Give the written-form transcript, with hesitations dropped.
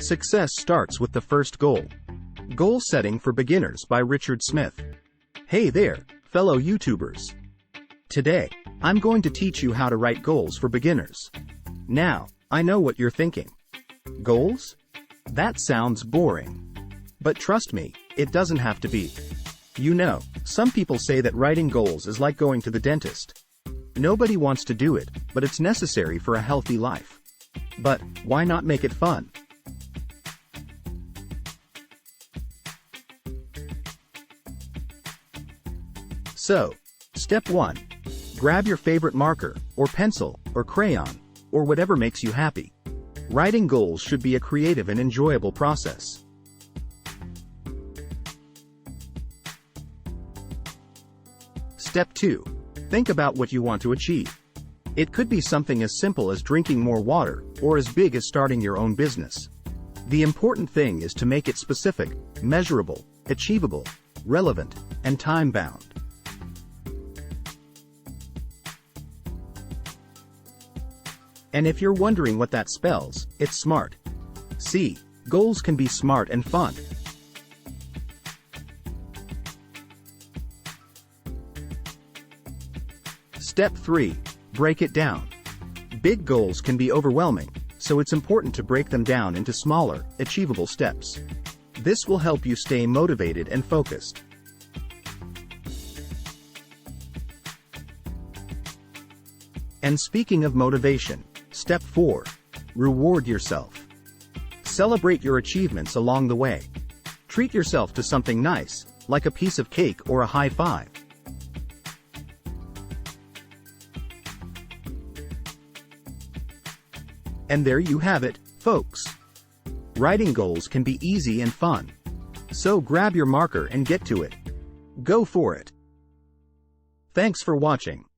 Success starts with the first goal. Goal Setting for Beginners by Richard Smith. Hey there, fellow YouTubers. Today, I'm going to teach you how to write goals for beginners. Now, I know what you're thinking. Goals? That sounds boring. But trust me, it doesn't have to be. You know, some people say that writing goals is like going to the dentist. Nobody wants to do it, but it's necessary for a healthy life. But why not make it fun? So, step 1. Grab your favorite marker, or pencil, or crayon, or whatever makes you happy. Writing goals should be a creative and enjoyable process. Step 2. Think about what you want to achieve. It could be something as simple as drinking more water, or as big as starting your own business. The important thing is to make it specific, measurable, achievable, relevant, and time-bound. And if you're wondering what that spells, it's SMART. See, goals can be smart and fun. Step 3. Break it down. Big goals can be overwhelming, so it's important to break them down into smaller, achievable steps. This will help you stay motivated and focused. And speaking of motivation, Step 4. Reward yourself. Celebrate your achievements along the way. Treat yourself to something nice, like a piece of cake or a high five. And there you have it, folks. Writing goals can be easy and fun. So grab your marker and get to it. Go for it. Thanks for watching.